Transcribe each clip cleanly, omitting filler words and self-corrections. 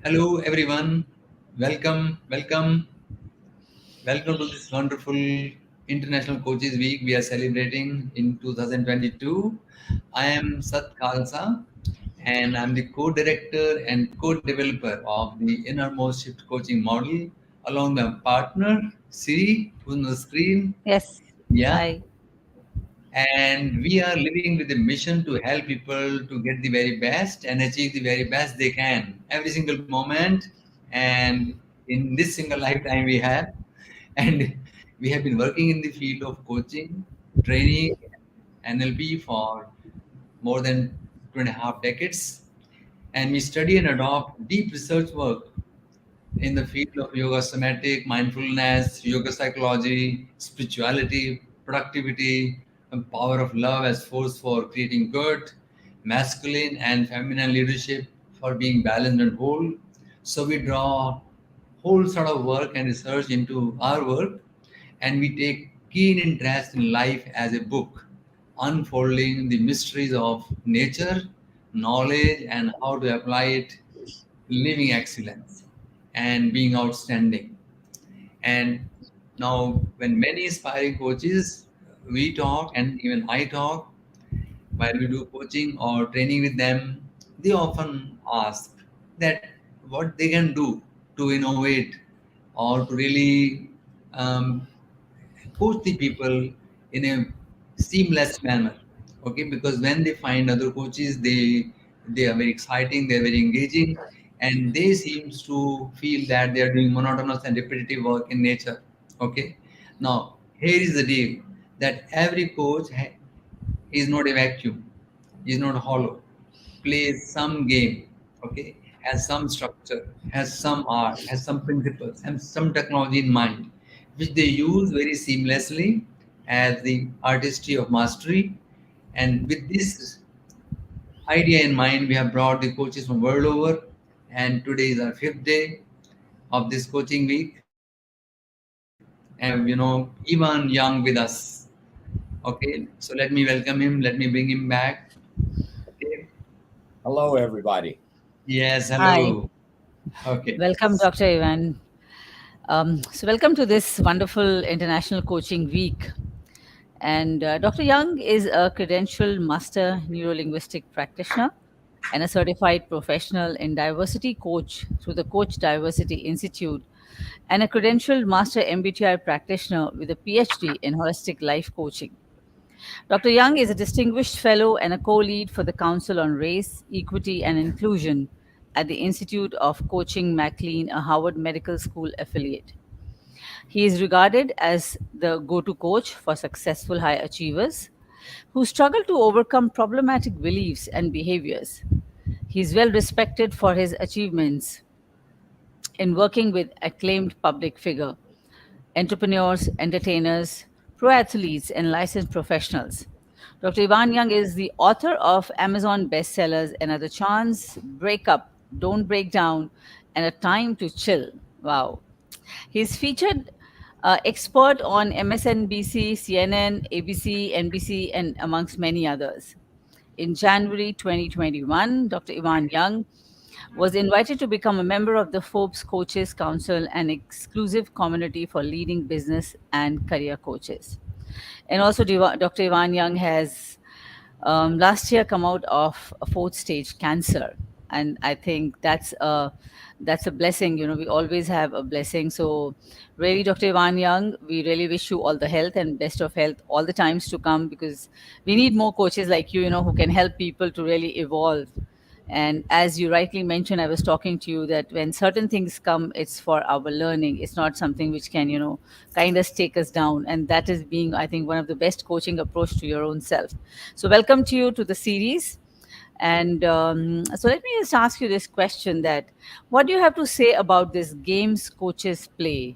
Hello, everyone. Welcome to this wonderful International Coaches Week we are celebrating in 2022. I am Sat Khalsa, and I'm the co-director and co-developer of the innermost shift coaching model, along with my partner Siri, who's on the screen. Yes. Yeah, Hi. and we are living with a mission to help people to get the very best and achieve the very best they can every single moment and in this single lifetime we have. And we have been working in the field of coaching, training, NLP for more than 2.5 decades, and we study and adopt deep research work in the field of yoga somatic, mindfulness, yoga psychology, spirituality, productivity, and power of love as force for creating good, masculine and feminine leadership for being balanced and whole. So we draw whole sort of work and research into our work, and we take keen interest in life as a book, unfolding the mysteries of nature, knowledge, and how to apply it, living excellence and being outstanding. And now, when many aspiring coaches, we talk and even I talk while we do coaching or training with them, they often ask that what they can do to innovate or to really coach the people in a seamless manner. Okay, because when they find other coaches, they are very exciting, they're very engaging, and they seems to feel that they are doing monotonous and repetitive work in nature. Okay, now here is the deal that every coach is not a vacuum, is not hollow, plays some game, okay, has some structure, has some art, has some principles, and some technology in mind, which they use very seamlessly as the artistry of mastery. And with this idea in mind, we have brought the coaches from world over, and today is our fifth day of this coaching week. And Ivan Young with us. Okay, so let me welcome him. Let me bring him back. Okay. Hello, everybody. Yes, Hi. hello. Okay. Welcome, Dr. Ivan. Welcome to this wonderful International Coaching Week. And Dr. Young is a credentialed master neurolinguistic practitioner and a certified professional in diversity coach through the Coach Diversity Institute and a credentialed master MBTI practitioner with a PhD in holistic life coaching. Dr. Young is a distinguished fellow and a co lead for the Council on Race, Equity, and Inclusion at the Institute of Coaching McLean, a Harvard Medical School affiliate. He is regarded as the go to coach for successful high achievers who struggle to overcome problematic beliefs and behaviors. He is well respected for his achievements in working with acclaimed public figure, entrepreneurs, entertainers, pro athletes, and licensed professionals. Dr. Ivan Young is the author of Amazon bestsellers Another Chance, Break Up, Don't Break Down, and A Time to Chill. Wow. He's featured expert on MSNBC, CNN, ABC, NBC, and amongst many others. In January 2021, Dr. Ivan Young was invited to become a member of the Forbes Coaches Council, an exclusive community for leading business and career coaches. And also, Dr. Ivan Young has last year come out of a fourth stage cancer, and I think that's a blessing. You know, we always have a blessing. So, really, Dr. Ivan Young, we really wish you all the health and best of health all the times to come because we need more coaches like you, who can help people to really evolve. And as you rightly mentioned, I was talking to you that when certain things come, it's for our learning. It's not something which can, kind of take us down. And that is being, I think, one of the best coaching approach to your own self. So welcome to you to the series. And so let me just ask you this question: that what do you have to say about this games coaches play,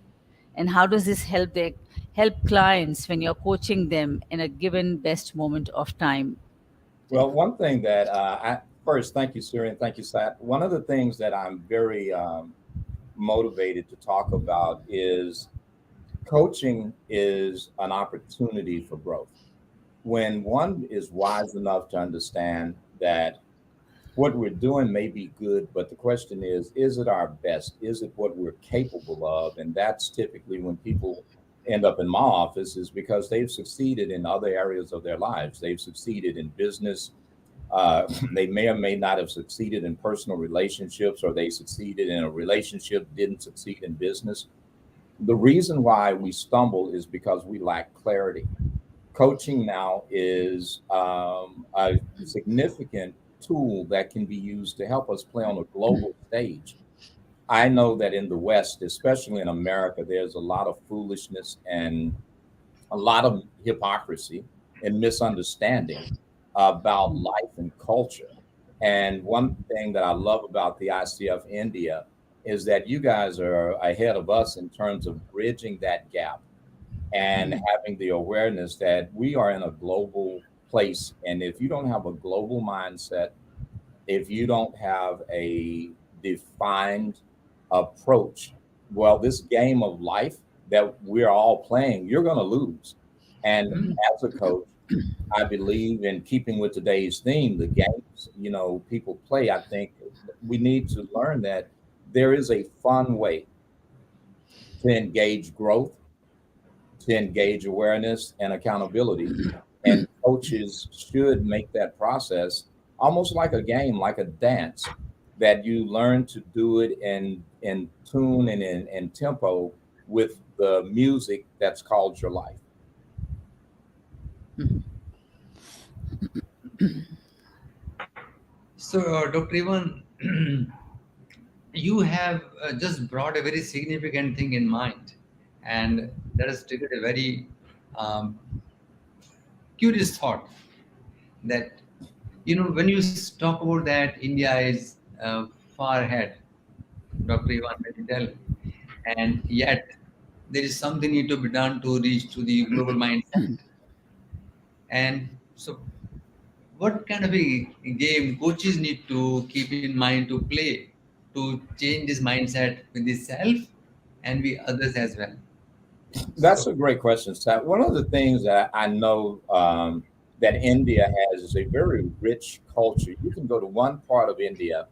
and how does this help clients when you're coaching them in a given best moment of time? Well, one thing that first, thank you, Siri, and thank you, Sat. One of the things that I'm very motivated to talk about is coaching is an opportunity for growth. When one is wise enough to understand that what we're doing may be good, but the question is it our best? Is it what we're capable of? And that's typically when people end up in my office, is because they've succeeded in other areas of their lives. They've succeeded in business. They may or may not have succeeded in personal relationships, or they succeeded in a relationship, didn't succeed in business. The reason why we stumble is because we lack clarity. Coaching now is a significant tool that can be used to help us play on a global stage. I know that in the West, especially in America, there's a lot of foolishness and a lot of hypocrisy and misunderstanding about life and culture. And one thing that I love about the ICF India is that you guys are ahead of us in terms of bridging that gap and having the awareness that we are in a global place. And if you don't have a global mindset, if you don't have a defined approach, well, this game of life that we're all playing, you're going to lose. And as a coach, I believe in keeping with today's theme, the games, people play. I think we need to learn that there is a fun way to engage growth, to engage awareness and accountability. And coaches should make that process almost like a game, like a dance, that you learn to do it in tune and in tempo with the music that's called your life. So, Dr. Ivan, you have just brought a very significant thing in mind, and that has triggered a very um, curious thought that, when you talk about that India is far ahead, Dr. Ivan, let me tell, and yet there is something need to be done to reach to the global mindset. And so, what kind of a game coaches need to keep in mind to play to change this mindset with the self and with others as well? That's So, a great question, Sat. One of the things that I know that India has is a very rich culture. You can go to one part of India,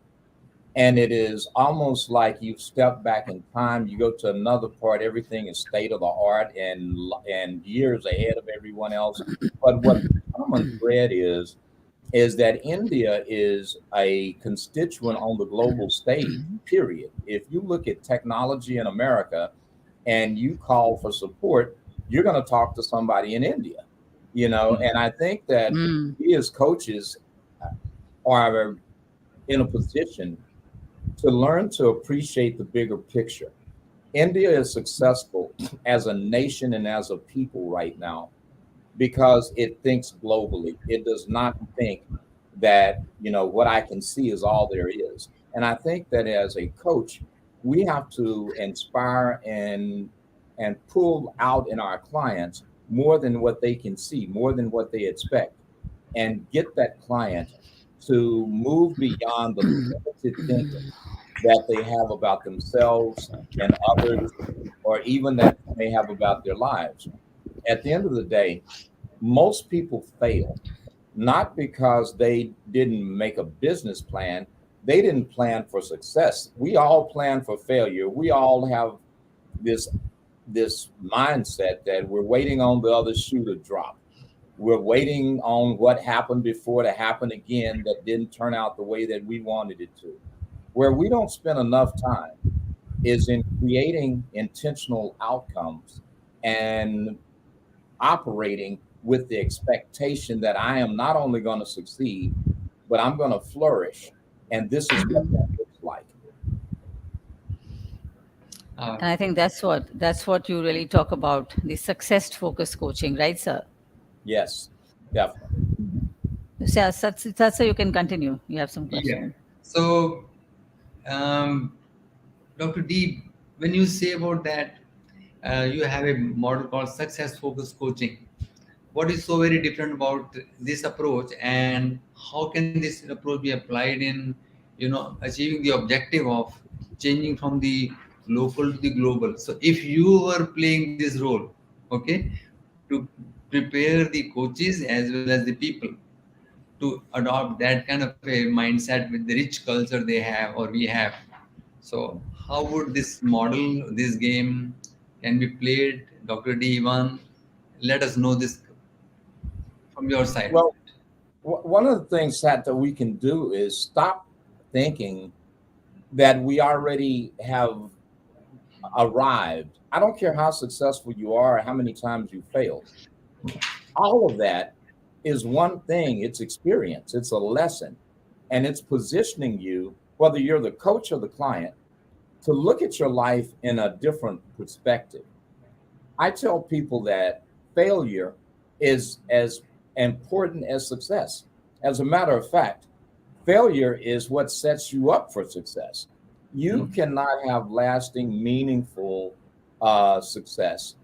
and it is almost like you've stepped back in time. You go to another part, everything is state of the art and years ahead of everyone else. But what the common thread is that India is a constituent on the global stage, period. If you look at technology in America and you call for support, you're going to talk to somebody in India, and I think that we as coaches are in a position to learn to appreciate the bigger picture. India is successful as a nation and as a people right now because it thinks globally. It does not think that, what I can see is all there is. And I think that as a coach, we have to inspire and pull out in our clients more than what they can see, more than what they expect, and get that client to move beyond the limited thinking that they have about themselves and others, or even that they may have about their lives. At the end of the day, most people fail not because they didn't make a business plan, they didn't plan for success. We all plan for failure. We all have this mindset that we're waiting on the other shoe to drop. We're waiting on what happened before to happen again that didn't turn out the way that we wanted it to. Where we don't spend enough time is in creating intentional outcomes and operating with the expectation that I am not only going to succeed, but I'm going to flourish. And this is what that looks like. And I think that's what you really talk about, the success focused coaching, right, sir? Yes, definitely. Yeah, that's so you can continue. You have some yeah. question. So, um, Dr. D, when you say about that, you have a model called success focused coaching. What is so very different about this approach, and how can this approach be applied in, achieving the objective of changing from the local to the global? So, if you were playing this role, okay, to prepare the coaches as well as the people, to adopt that kind of a mindset with the rich culture they have or we have. So how would this model, this game can be played, Dr. D? One, let us know this from your side. Well, one of the things that we can do is stop thinking that we already have arrived. I don't care how successful you are or how many times you failed. All of that is one thing. It's experience. It's a lesson. And it's positioning you, whether you're the coach or the client, to look at your life in a different perspective. I tell people that failure is as important as success. As a matter of fact, failure is what sets you up for success. You cannot have lasting, meaningful success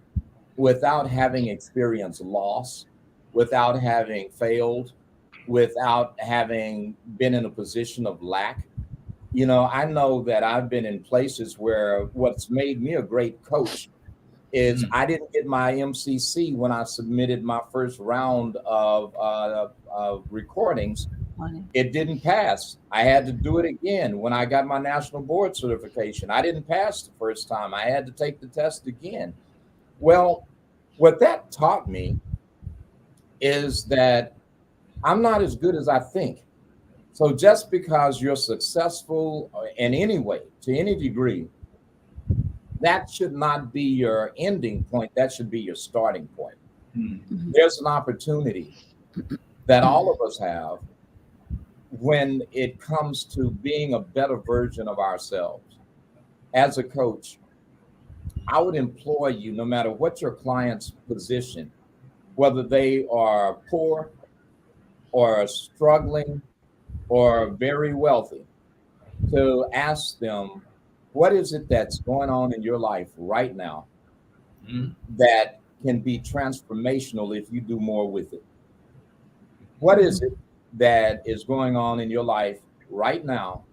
without having experienced loss, without having failed, without having been in a position of lack. You know, I know that I've been in places where what's made me a great coach is I didn't get my MCC when I submitted my first round of recordings. It didn't pass. I had to do it again. When I got my national board certification, I didn't pass the first time. I had to take the test again. Well, what that taught me is that I'm not as good as I think. So just because you're successful in any way, to any degree, that should not be your ending point. That should be your starting point. There's an opportunity that all of us have when it comes to being a better version of ourselves. As a coach, I would implore you, no matter what your client's position, whether they are poor or struggling or very wealthy, to ask them, what is it that's going on in your life right now that can be transformational if you do more with it? What is it that is going on in your life right now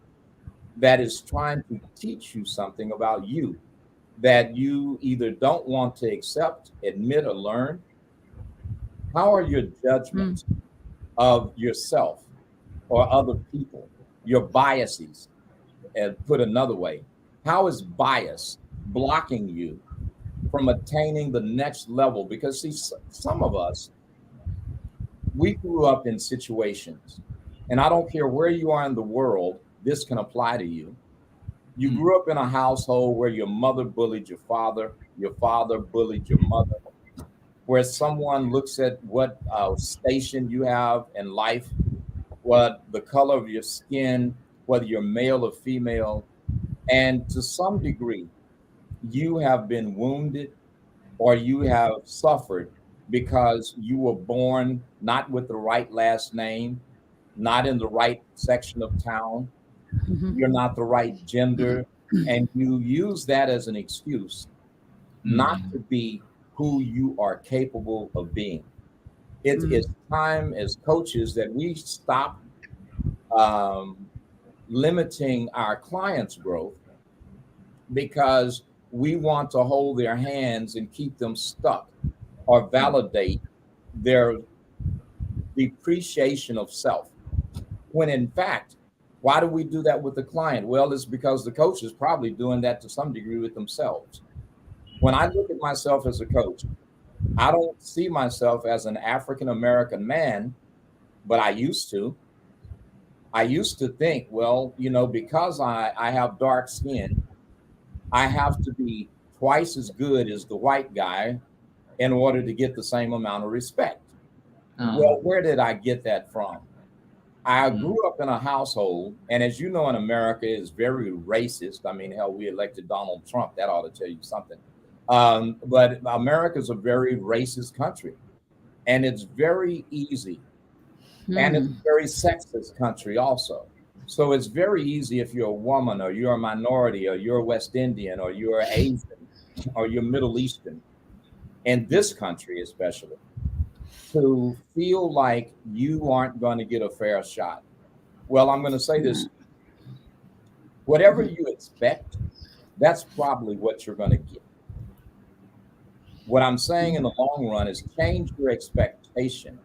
that is trying to teach you something about you that you either don't want to accept, admit, or learn? How are your judgments of yourself or other people, your biases? And put another way, how is bias blocking you from attaining the next level? Because see, some of us, we grew up in situations, and I don't care where you are in the world, this can apply to you. You grew up in a household where your mother bullied your father bullied your mother, where someone looks at what station you have in life, what the color of your skin, whether you're male or female, and to some degree, you have been wounded or you have suffered because you were born not with the right last name, not in the right section of town, you're not the right gender, and you use that as an excuse not to be who you are capable of being. It is time as coaches that we stop limiting our clients' growth because we want to hold their hands and keep them stuck or validate their depreciation of self. When in fact, why do we do that with the client? Well, it's because the coach is probably doing that to some degree with themselves. When I look at myself as a coach, I don't see myself as an African American man, but I used to. I used to think, well, you know, because I have dark skin, I have to be twice as good as the white guy in order to get the same amount of respect. Well, where did I get that from? I grew up in a household, and as you know, in America, is very racist. I mean, hell, we elected Donald Trump. That ought to tell you something. But America is a very racist country, and it's very easy. And it's a very sexist country also. So it's very easy if you're a woman or you're a minority or you're West Indian or you're Asian or you're Middle Eastern, in this country especially, to feel like you aren't going to get a fair shot. Well, I'm going to say this. Whatever you expect, that's probably what you're going to get. What I'm saying in the long run is change your expectation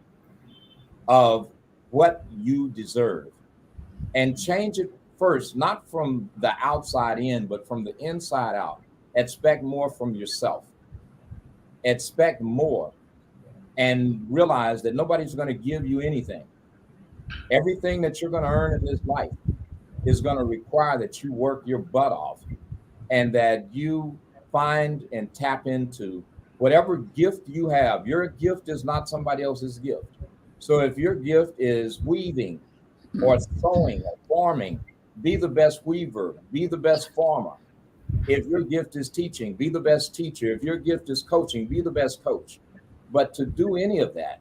of what you deserve, and change it first, not from the outside in, but from the inside out. Expect more from yourself. Expect more, and realize that nobody's going to give you anything. Everything that you're going to earn in this life is going to require that you work your butt off, and that you find and tap into whatever gift you have. Your gift is not somebody else's gift. So if your gift is weaving or sewing or farming, be the best weaver, be the best farmer. If your gift is teaching, be the best teacher. If your gift is coaching, be the best coach. But to do any of that,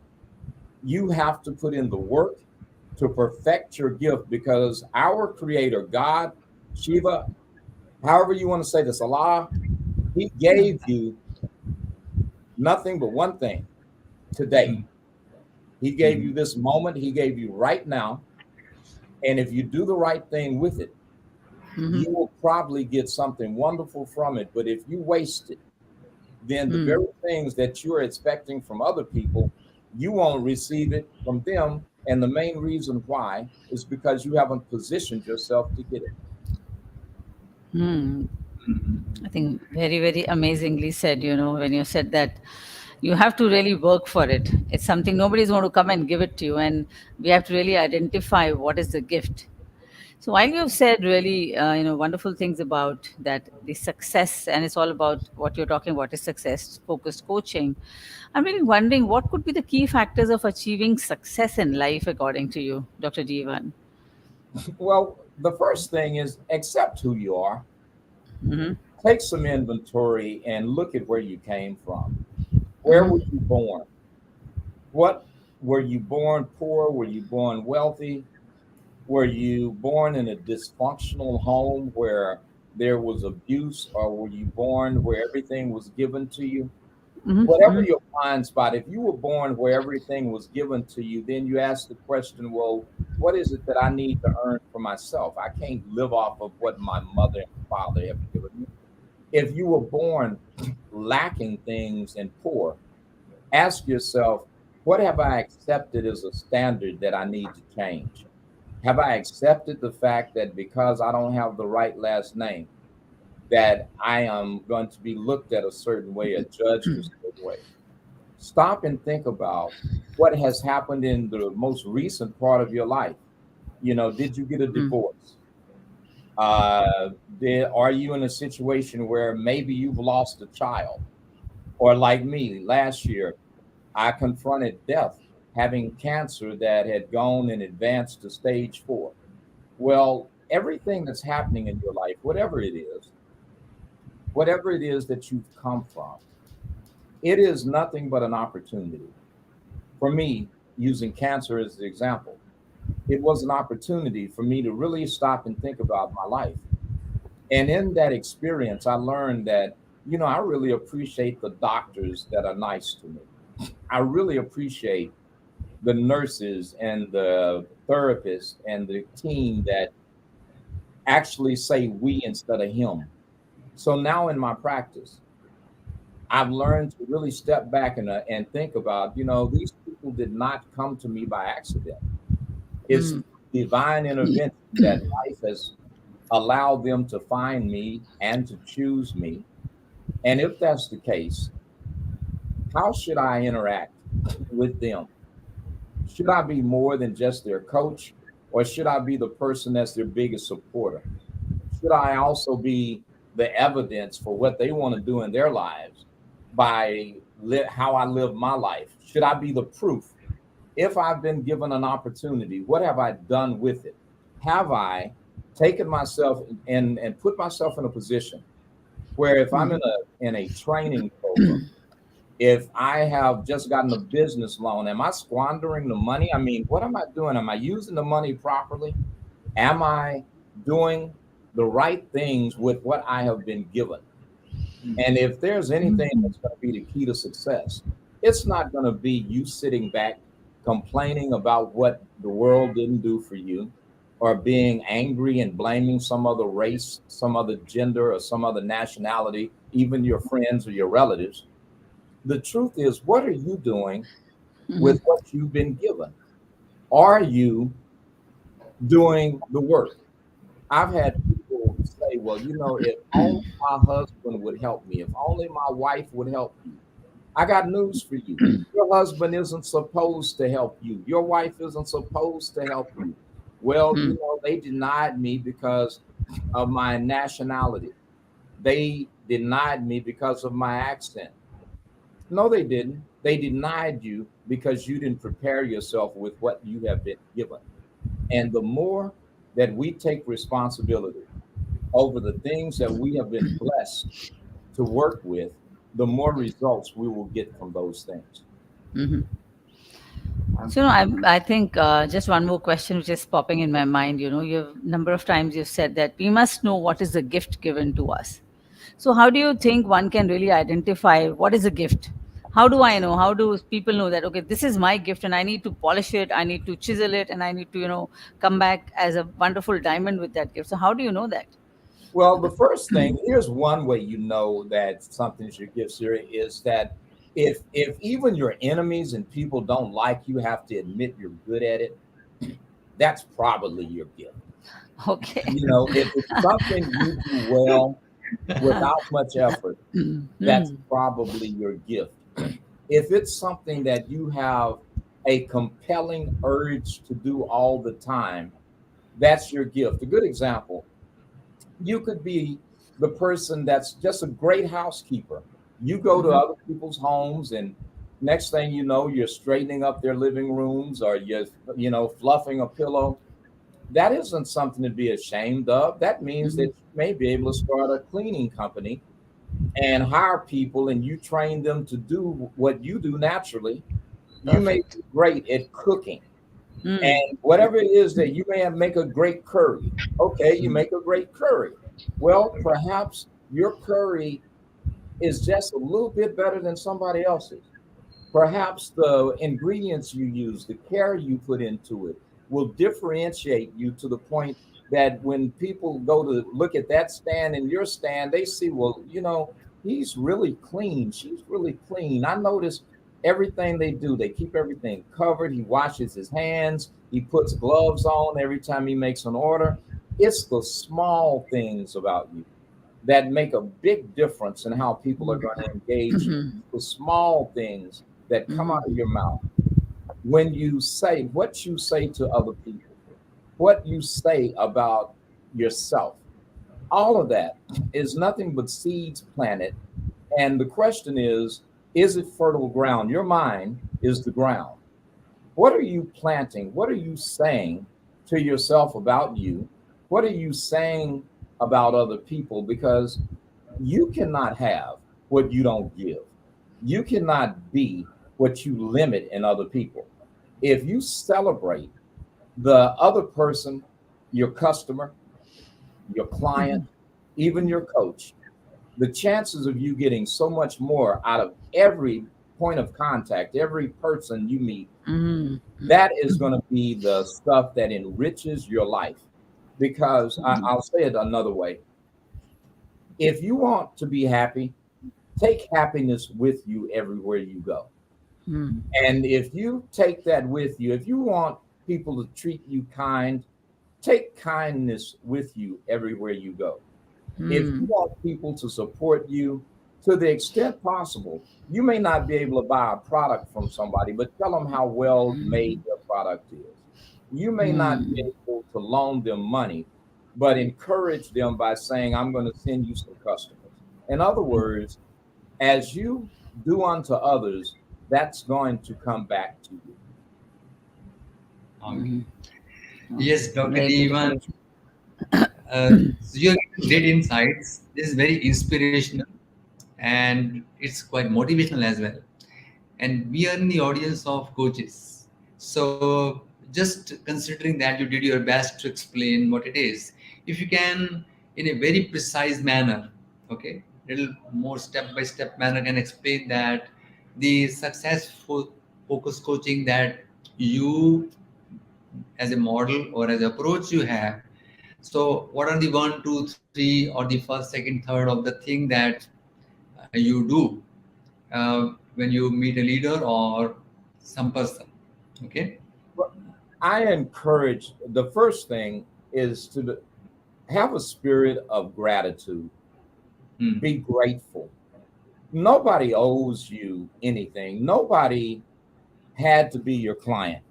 you have to put in the work to perfect your gift, because our creator, God, Shiva, however you want to say this, Allah, he gave you nothing but one thing today. He gave you this moment. He gave you right now. And if you do the right thing with it, you will probably get something wonderful from it. But if you waste it, then the very things that you're expecting from other people, you won't receive it from them. And the main reason why is because you haven't positioned yourself to get it. I think very, very amazingly said, when you said that you have to really work for it. It's something nobody's going to come and give it to you. And we have to really identify what is the gift. So while you've said really, wonderful things about that, the success, and it's all about what you're talking about is success focused coaching. I'm really wondering what could be the key factors of achieving success in life, according to you, Dr. Jeevan? Well, the first thing is accept who you are. Mm-hmm. Take some inventory and look at where you came from. Where were you born? What were you born poor? Were you born wealthy? Were you born in a dysfunctional home where there was abuse, or were you born where everything was given to you? Whatever your blind spot, if you were born where everything was given to you, then you ask the question, well, what is it that I need to earn for myself? I can't live off of what my mother and father have given me. If you were born lacking things and poor, ask yourself, what have I accepted as a standard that I need to change? Have I accepted the fact that because I don't have the right last name, that I am going to be looked at a certain way, or judged a certain way? Stop and think about what has happened in the most recent part of your life. Did you get a divorce? Are you in a situation where maybe you've lost a child? Or like me, last year, I confronted death, having cancer that had gone and advanced to stage 4. Well, everything that's happening in your life, whatever it is that you've come from, it is nothing but an opportunity. For me, using cancer as the example, it was an opportunity for me to really stop and think about my life. And in that experience, I learned that, I really appreciate the doctors that are nice to me. I really appreciate the nurses and the therapists and the team that actually say we instead of him. So now in my practice, I've learned to really step back and think about, these people did not come to me by accident. It's divine intervention that life has allowed them to find me and to choose me. And if that's the case, how should I interact with them? Should I be more than just their coach, or should I be the person that's their biggest supporter? Should I also be the evidence for what they want to do in their lives by how I live my life? Should I be the proof? If I've been given an opportunity, what have I done with it? Have I taken myself and put myself in a position where if I'm in a training program, if I have just gotten a business loan, am I squandering the money? I mean, what am I doing? Am I using the money properly? Am I doing the right things with what I have been given? And if there's anything that's going to be the key to success, it's not going to be you sitting back complaining about what the world didn't do for you, or being angry and blaming some other race, some other gender, or some other nationality, even your friends or your relatives. The truth is, what are you doing with what you've been given? Are you doing the work? I've had people say, well, if only my husband would help me, if only my wife would help me. I got news for you. Your husband isn't supposed to help you. Your wife isn't supposed to help you. Well, Mm. they denied me because of my nationality. They denied me because of my accent. No, they didn't. They denied you because you didn't prepare yourself with what you have been given. And the more that we take responsibility over the things that we have been blessed to work with, the more results we will get from those things. Hmm. So, I think just one more question which is popping in my mind. You've number of times you've said that we must know what is the gift given to us. So, how do you think one can really identify what is a gift? How do I know? How do people know that, okay, this is my gift and I need to polish it, I need to chisel it, and I need to, come back as a wonderful diamond with that gift? So, how do you know that? Well, the first thing, here's one way you know that something's your gift, Siri, is that if even your enemies and people don't like you have to admit you're good at it, that's probably your gift. Okay. If it's something you do well without much effort, that's Mm. probably your gift. If it's something that you have a compelling urge to do all the time, that's your gift. A good example, you could be the person that's just a great housekeeper. You go to Mhm. other people's homes, and next thing you know, you're straightening up their living rooms, or you're, fluffing a pillow. That isn't something to be ashamed of. That means that Mhm. you may be able to start a cleaning company and hire people, and you train them to do what you do naturally. You may Perfect. be great at cooking, Mm. and whatever it is that you may have, make a great curry. Okay, you make a great curry. Well, perhaps your curry is just a little bit better than somebody else's. Perhaps the ingredients you use, the care you put into it, will differentiate you to the point that when people go to look at that stand and your stand, they see, well, he's really clean. She's really clean. I notice everything they do, they keep everything covered. He washes his hands, he puts gloves on every time he makes an order. It's the small things about you that make a big difference in how people are Mhm. going to engage you. Mhm. The small things that come out of Mhm. your mouth when you say what you say to other people, what you say about yourself, all of that is nothing but seeds planted. And the question is it fertile ground? Your mind is the ground. What are you planting? What are you saying to yourself about you? What are you saying about other people? Because you cannot have what you don't give. You cannot be what you limit in other people. If you celebrate the other person, your customer, your client, even your coach, the chances of you getting so much more out of every point of contact, every person you meet, Mhm. that is going to be the stuff that enriches your life. Because I'll say it another way, if you want to be happy, take happiness with you everywhere you go. Mhm. And if you take that with you, if you want people to treat you kind, take kindness with you everywhere you go. If you Mhm. want people to support you to the extent possible, you may not be able to buy a product from somebody, but tell them how well made their product is. You may not be Mhm. able to loan them money, but encourage them by saying, I'm going to send you some customers. In other words, as you do unto others, that's going to come back to you. Okay. Okay. Yes, Dr. Very beautiful. Devan, so you're giving great insights. This is very inspirational and it's quite motivational as well. And we are in the audience of coaches. So, just considering that you did your best to explain what it is, if you can, in a very precise manner, okay, little more step by step manner, can explain that the successful focus coaching that you as a model or as approach you have. So, what are the one, two, three, or the first, second, third of the thing that you do when you meet a leader or some person? Okay. I encourage, the first thing is to have a spirit of gratitude. Mm. Be grateful. Nobody owes you anything. Nobody had to be your client.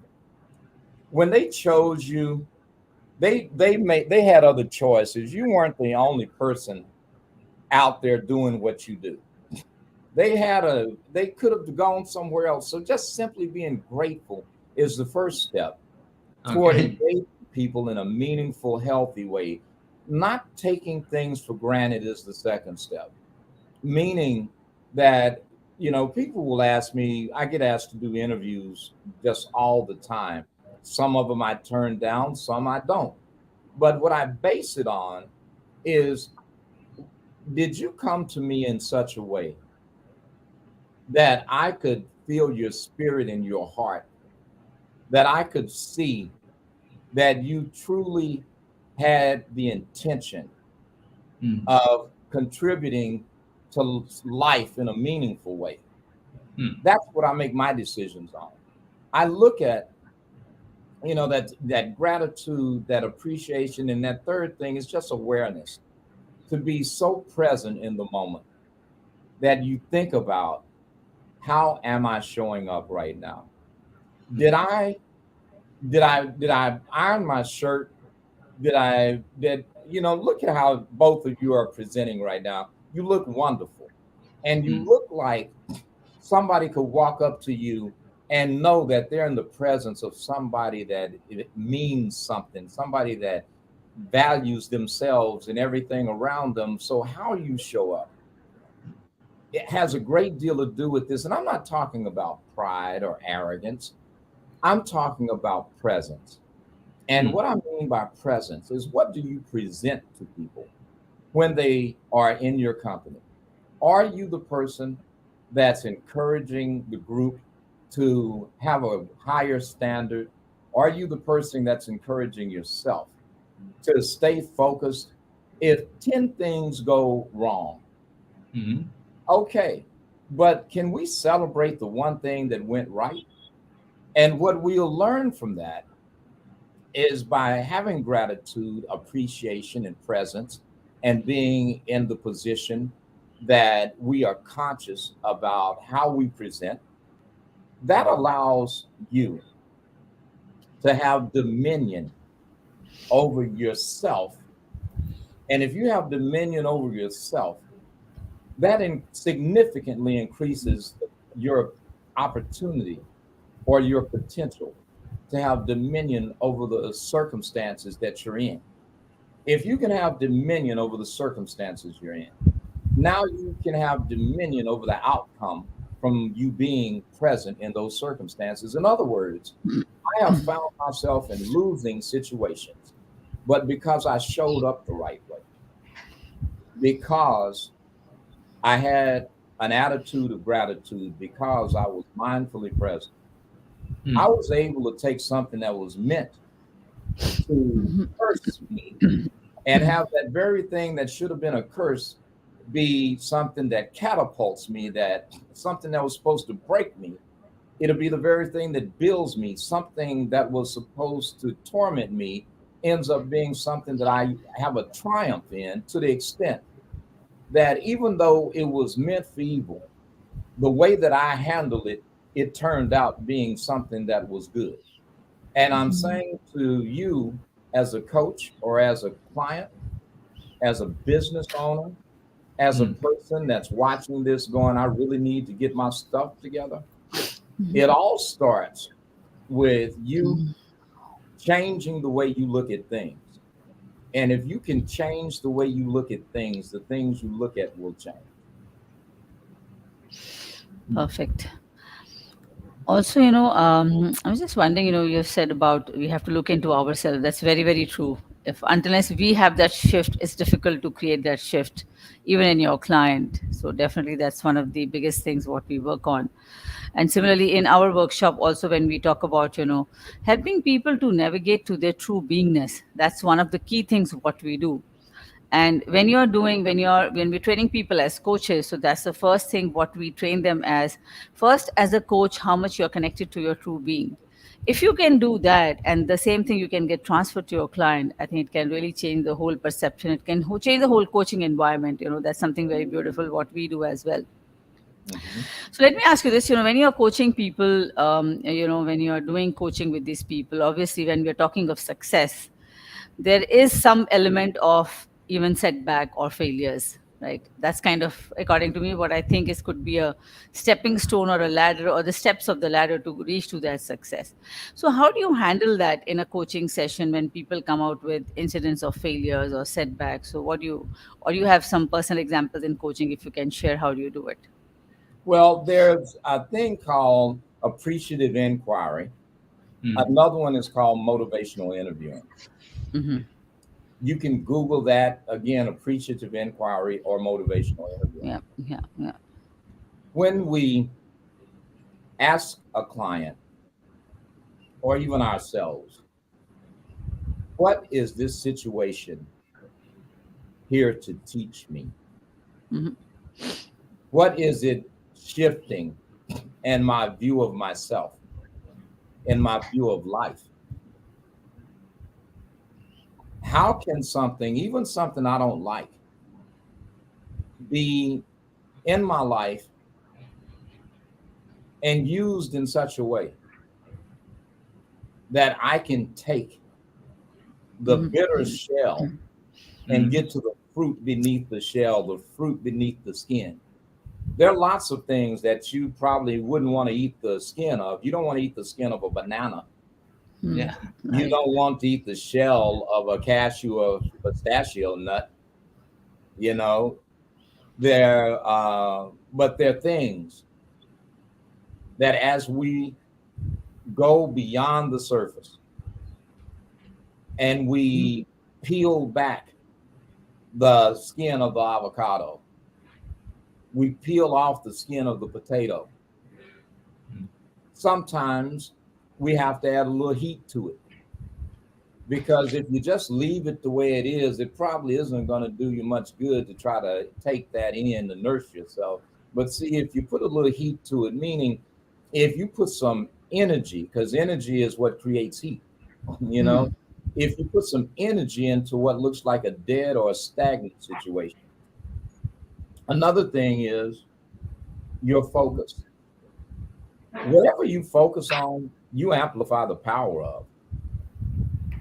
When they chose you, they had other choices. You weren't the only person out there doing what you do. They could have gone somewhere else. So just simply being grateful is the first step toward Okay. engaging people in a meaningful, healthy way. Not taking things for granted is the second step. Meaning that, people will ask me, I get asked to do interviews just all the time. Some of them I turn down, some I don't. But what I base it on is, did you come to me in such a way that I could feel your spirit in your heart, that I could see that you truly had the intention Mm. of contributing to life in a meaningful way? Mm. That's what I make my decisions on. I look at, that gratitude, that appreciation, and that third thing is just awareness. To be so present in the moment that you think about, how am I showing up right now? Did Mm. I did I iron my shirt? Look at how both of you are presenting right now. You look wonderful. And you Mm. look like somebody could walk up to you and know that they're in the presence of somebody that it means something, somebody that values themselves and everything around them. So how you show up, it has a great deal to do with this. And I'm not talking about pride or arrogance. I'm talking about presence. And Mm. what I mean by presence is, what do you present to people when they are in your company? Are you the person that's encouraging the group to have a higher standard? Are you the person that's encouraging yourself to stay focused? If 10 things go wrong, Mm. okay, but can we celebrate the one thing that went right? And what we'll learn from that is, by having gratitude, appreciation, and presence, and being in the position that we are conscious about how we present, that allows you to have dominion over yourself. And if you have dominion over yourself, that significantly increases your opportunity or your potential to have dominion over the circumstances that you're in. If you can have dominion over the circumstances you're in, now you can have dominion over the outcome from you being present in those circumstances. In other words, I have found myself in losing situations, but because I showed up the right way, because I had an attitude of gratitude, because I was mindfully present, I Mm. was able to take something that was meant to Mhm. curse me and have that very thing that should have been a curse be something that catapults me, that something that was supposed to break me, it'll be the very thing that builds me. Something that was supposed to torment me ends up being something that I have a triumph in, to the extent that even though it was meant for evil, the way that I handled it, it turned out being something that was good. And I'm saying to you, as a coach or as a client, as a business owner, as a Mm. person that's watching this going, I really need to get my stuff together. It Mhm. all starts with you changing the way you look at things. And if you can change the way you look at things, the things you look at will change. Perfect. Also, I was just wondering, you said about we have to look into ourselves. That's very, very true. If unless we have that shift, it's difficult to create that shift, even in your client. So definitely, that's one of the biggest things what we work on. And similarly, in our workshop, also when we talk about, helping people to navigate to their true beingness, that's one of the key things what we do. And when we're training people as coaches, so that's the first thing what we train them as. First, as a coach, how much you're connected to your true being. If you can do that, and the same thing you can get transferred to your client, I think it can really change the whole perception. It can change the whole coaching environment. That's something very beautiful what we do as well. Mm-hmm. So let me ask you this, when you're coaching people, when you're doing coaching with these people, obviously when we're talking of success, there is some element of even setback or failures, right? That's kind of, according to me, what I think is could be a stepping stone or a ladder, or the steps of the ladder to reach to that success. So how do you handle that in a coaching session when people come out with incidents of failures or setbacks? So what do you, or you have some personal examples in coaching, if you can share, how do you do it? Well, there's a thing called appreciative inquiry. Another one is called motivational interviewing. Mm-hmm. You can Google that again, appreciative inquiry or motivational interviewing. Yeah. When we ask a client or even ourselves, what is this situation here to teach me? Mm-hmm. What is it shifting in my view of myself, in my view of life? How can something, even something I don't like, be in my life and used in such a way that I can take the Mm-hmm. bitter shell and get to the fruit beneath the shell, the fruit beneath the skin? There are lots of things that you probably wouldn't want to eat the skin of. You don't want to eat the skin of a banana. Yeah. You don't want to eat the shell of a cashew or pistachio nut. You know, but they're things that as we go beyond the surface and we peel back the skin of the avocado, we peel off the skin of the potato. Sometimes we have to add a little heat to it, because if you just leave it the way it is, it probably isn't going to do you much good to try to take that in to nurse yourself. But see, if you put a little heat to it, meaning if you put some energy, because energy is what creates heat, if you put some energy into what looks like a dead or a stagnant situation. Another thing is your focus. Whatever you focus on, you amplify the power of.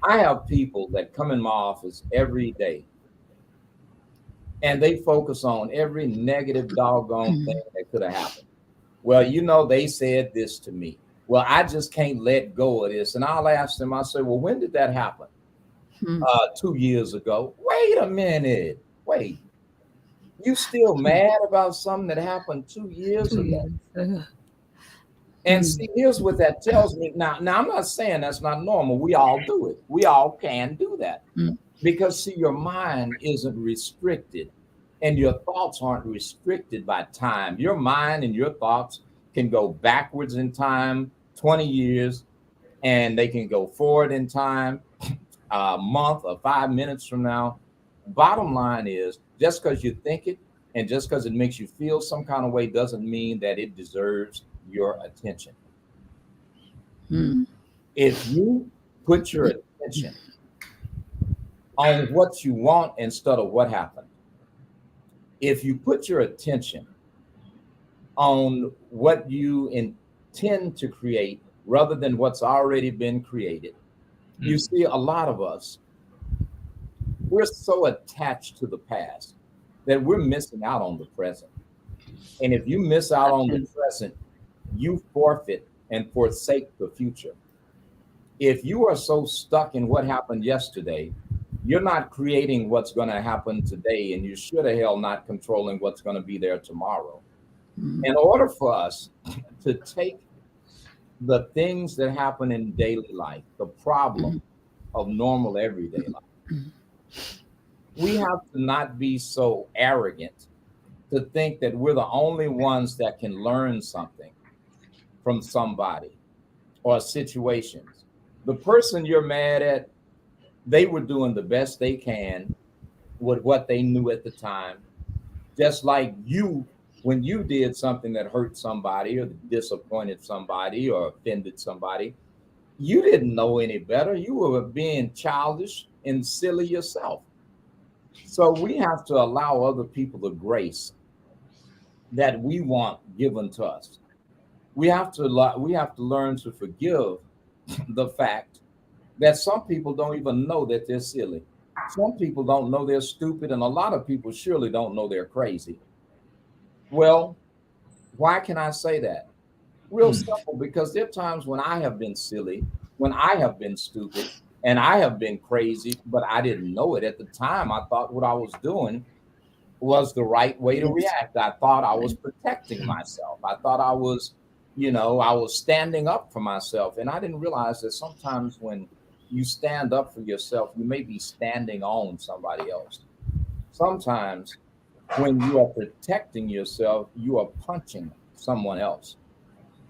I have people that come in my office every day and they focus on every negative doggone thing that could have happened. Well, they said this to me. Well, I just can't let go of this. And I'll ask them, I say, well, when did that happen? 2 years ago. Wait a minute. Wait, you still mad about something that happened 2 years ago? And see, here's what that tells me. Now, I'm not saying that's not normal. We all do it. We all can do that. Because, see, your mind isn't restricted and your thoughts aren't restricted by time. Your mind and your thoughts can go backwards in time, 20 years, and they can go forward in time, a month or 5 minutes from now. Bottom line is, just because you think it and just because it makes you feel some kind of way doesn't mean that it deserves your attention. If you put your attention on what you want instead of what happened, if you put your attention on what you intend to create rather than what's already been created, you see, a lot of us, we're so attached to the past that we're missing out on the present. And if you miss out on the present, you forfeit and forsake the future. If you are so stuck in what happened yesterday, you're not creating what's going to happen today, and you should have hell not controlling what's going to be there tomorrow. In order for us to take the things that happen in daily life, the problem of normal everyday life, we have to not be so arrogant to think that we're the only ones that can learn something from somebody or situations. The person you're mad at, they were doing the best they can with what they knew at the time. Just like you, when you did something that hurt somebody or disappointed somebody or offended somebody, You didn't know any better. You were being childish and silly yourself. So we have to allow other people the grace that we want given to us. We have to learn to forgive the fact that some people don't even know that they're silly. Some people don't know they're stupid, and a lot of people surely don't know they're crazy. Well, why can I say that? Real simple, because there are times when I have been silly, when I have been stupid, and I have been crazy, but I didn't know it at the time. I thought what I was doing was the right way to Yes. react. I thought I was Right. protecting myself. I thought I was, I was standing up for myself. And I didn't realize that sometimes when you stand up for yourself, you may be standing on somebody else. Sometimes when you are protecting yourself, you are punching someone else.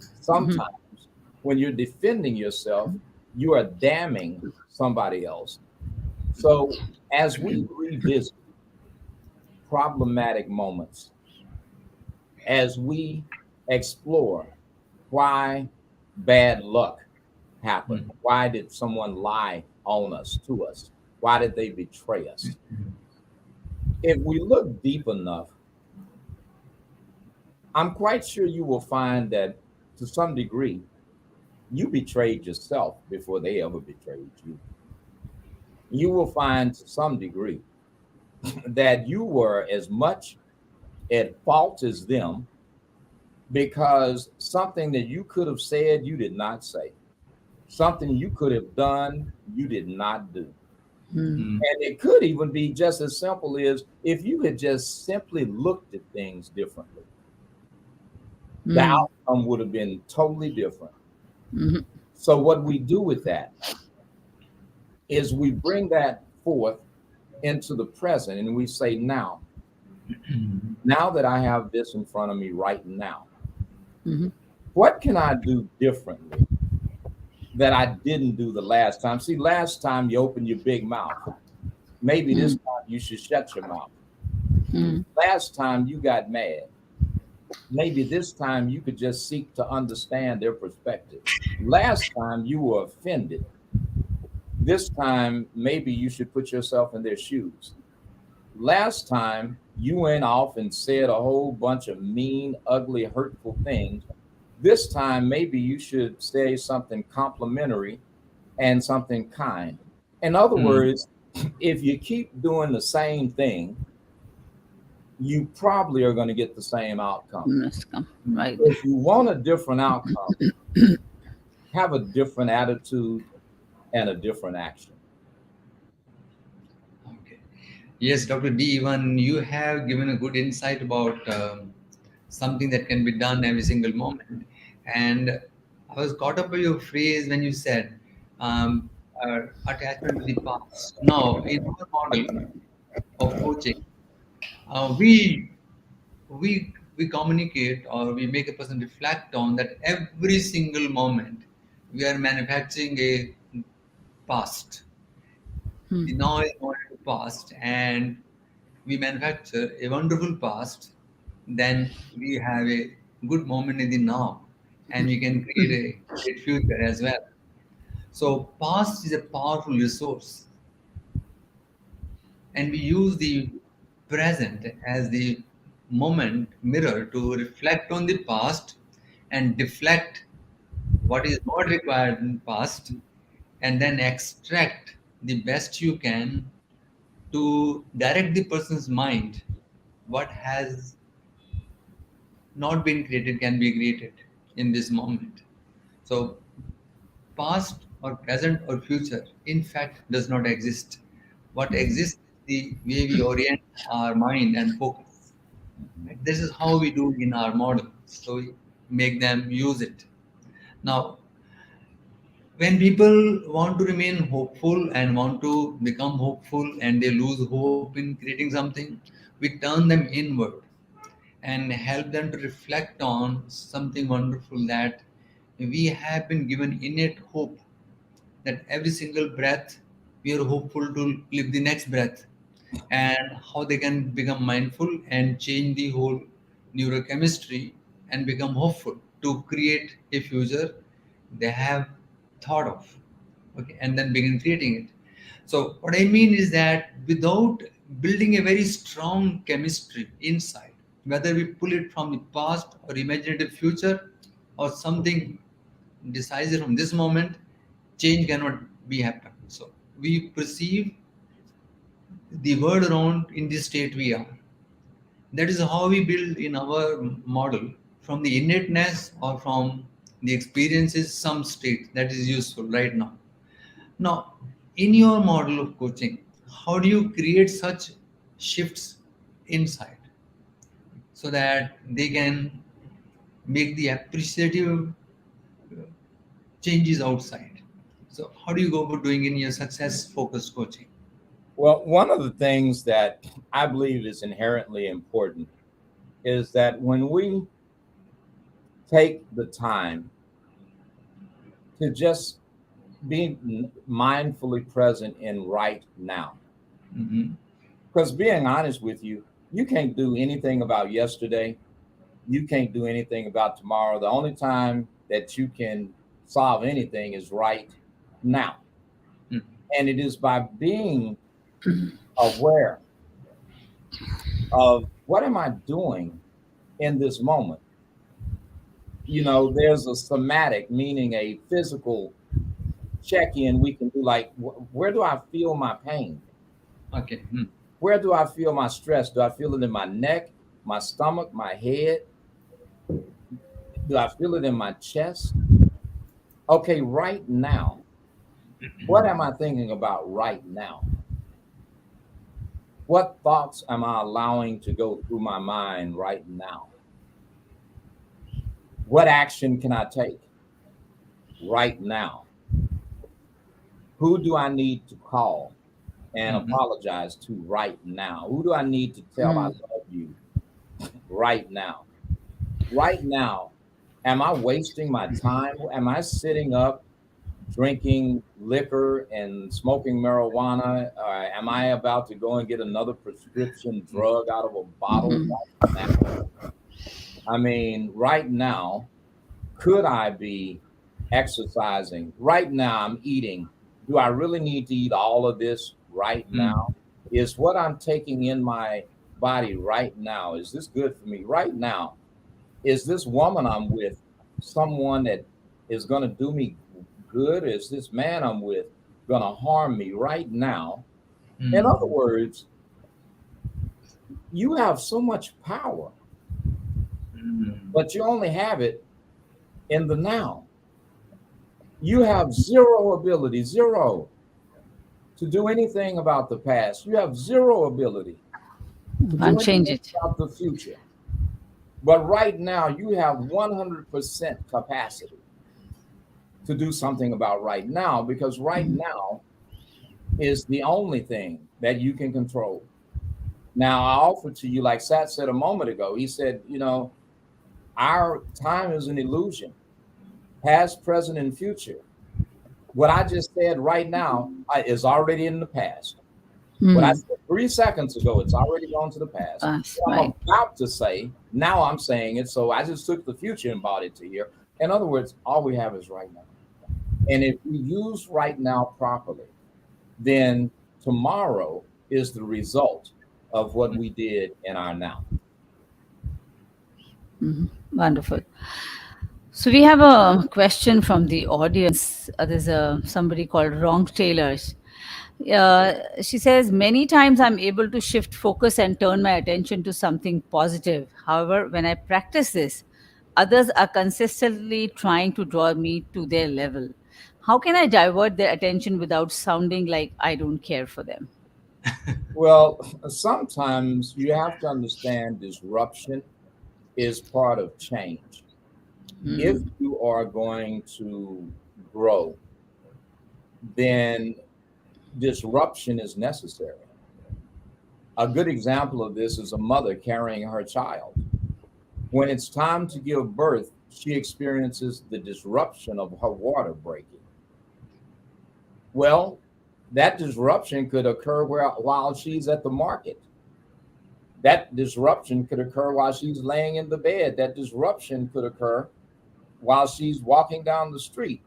Mhm. Sometimes when you're defending yourself, you are damning somebody else. So as we revisit problematic moments, as we explore why bad luck happened, why did someone lie on us, to us, why did they betray us? If we look deep enough, I'm quite sure you will find that to some degree, you betrayed yourself before they ever betrayed you. You will find to some degree that you were as much at fault as them because something that you could have said, you did not say. Something you could have done, you did not do. Mm. And it could even be just as simple as if you had just simply looked at things differently, the Mm. outcome would have been totally different. Mhm. So, what we do with that is we bring that forth into the present and we say, now that I have this in front of me right now, Mhm. what can I do differently that I didn't do the last time? See, last time you opened your big mouth. Maybe this Mm. time you should shut your mouth. Mm. Last time you got mad. Maybe this time you could just seek to understand their perspective. Last time you were offended. This time, maybe you should put yourself in their shoes. Last time you went off and said a whole bunch of mean, ugly, hurtful things. This time, maybe you should say something complimentary and something kind. In other words, if you keep doing the same thing, you probably are going to get the same outcome. Must come. Right. If you want a different outcome, have a different attitude and a different action. Okay. Yes, Dr. D, even you have given a good insight about something that can be done every single moment. And I was caught up by your phrase when you said attachment to the past. Now, in our model of coaching, we communicate or we make a person reflect on that every single moment we are manufacturing a past. Mm. The now is not the past, and we manufacture a wonderful past, then we have a good moment in the now, and we can create a great future as well. So, past is a powerful resource, and we use the present as the moment mirror to reflect on the past and deflect what is not required in past, and then extract the best you can to direct the person's mind. What has not been created can be created in this moment. So past or present or future in fact does not exist. What exists is the way we orient our mind and focus. Right? This is how we do in our model, so we make them use it. Now, when people want to remain hopeful and want to become hopeful and they lose hope in creating something, we turn them inward and help them to reflect on something wonderful, that we have been given innate hope, that every single breath we are hopeful to live the next breath, and how they can become mindful and change the whole neurochemistry and become hopeful to create a future they have thought of, okay, and then begin creating it. So what I mean is that without building a very strong chemistry inside, whether we pull it from the past or imaginative future or something decisive from this moment, change cannot be happen. So we perceive the world around in the state we are. That is how we build in our model from the innateness or from the experiences some state that is useful right now. Now, in your model of coaching, how do you create such shifts inside so that they can make the appreciative changes outside? So, how do you go about doing in your success focused coaching? Well, one of the things that I believe is inherently important is that when we take the time to just be mindfully present in right now, Mm-hmm. because being honest with you, you can't do anything about yesterday. You can't do anything about tomorrow. The only time that you can solve anything is right now. And it is by being aware of what am I doing in this moment. You know, there's a somatic, meaning a physical check-in we can do, like where do I feel my pain? Okay. Where do I feel my stress? Do I feel it in my neck, my stomach, my head? Do I feel it in my chest? Okay, right now, what am I thinking about right now? What thoughts am I allowing to go through my mind right now? What action can I take right now? Who do I need to call and Mm-hmm. apologize to right now? Who do I need to tell I love you right now? Right now, am I wasting my time? Am I sitting up drinking liquor and smoking marijuana? Am I about to go and get another prescription drug out of a bottle right now? I mean, right now, could I be exercising? Right now, I'm eating. Do I really need to eat all of this right now? Is what I'm taking in my body right now, is this good for me right now? Is this woman I'm with someone that is going to do me good? Is this man I'm with going to harm me right now? In other words, you have so much power, but you only have it in the now. You have zero ability, zero, to do anything about the past. You have zero ability to do Can't change anything it. about the future. But right now, you have 100% capacity to do something about right now, because right now is the only thing that you can control. Now, I offer to you, like Sat said a moment ago, he said, you know, our time is an illusion, past, present, and future. What I just said right now is already in the past. What I said 3 seconds ago, it's already gone to the past. That's What I'm right. about to say, now I'm saying it. So I just took the future and brought it to here. In other words, all we have is right now. And if we use right now properly, then tomorrow is the result of what we did in our now. Wonderful. So we have a question from the audience. There's somebody called Wrong Tailors. She says, many times I'm able to shift focus and turn my attention to something positive. However, when I practice this, others are consistently trying to draw me to their level. How can I divert their attention without sounding like I don't care for them? Well, sometimes you have to understand disruption is part of change. If you are going to grow, then disruption is necessary. A good example of this is a mother carrying her child. When it's time to give birth, she experiences the disruption of her water breaking. Well, that disruption could occur while she's at the market. That disruption could occur while she's laying in the bed. That disruption could occur while she's walking down the street.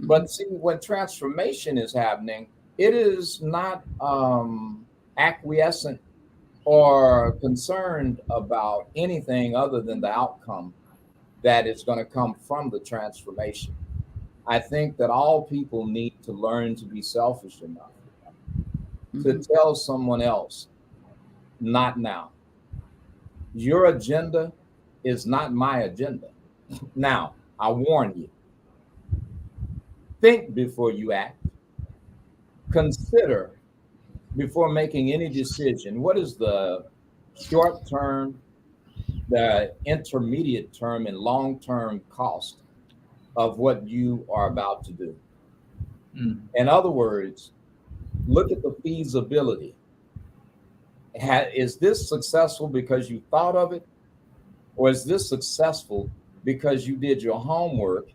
But see, when transformation is happening, it is not acquiescent or concerned about anything other than the outcome that is going to come from the transformation. I think that all people need to learn to be selfish enough to tell someone else, not now. Your agenda is not my agenda. Now, I warn you, think before you act, consider before making any decision. What is the short term, the intermediate term, and long term cost of what you are about to do? In other words, look at the feasibility. Is this successful because you thought of it? Or is this successful because you did your homework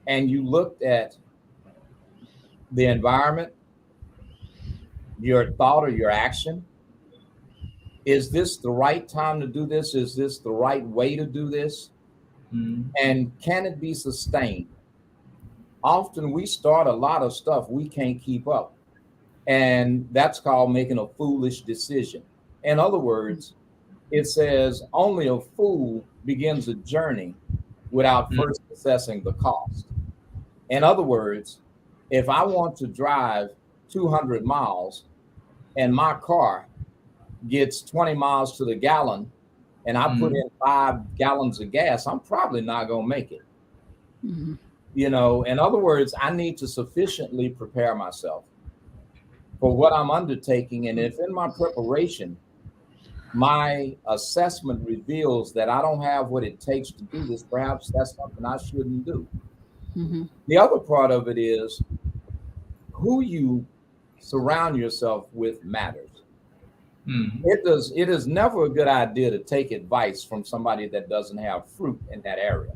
and you looked at the environment, your thought or your action? Is this the right time to do this? Is this the right way to do this? And can it be sustained? Often we start a lot of stuff we can't keep up. And that's called making a foolish decision. In other words, it says only a fool begins a journey without first assessing the cost. In other words, if I want to drive 200 miles and my car gets 20 miles to the gallon and I put in 5 gallons of gas, I'm probably not going to make it. You know, in other words, I need to sufficiently prepare myself for what I'm undertaking. And if in my preparation, my assessment reveals that I don't have what it takes to do this, perhaps that's something I shouldn't do. The other part of it is who you surround yourself with matters. It is never a good idea to take advice from somebody that doesn't have fruit in that area.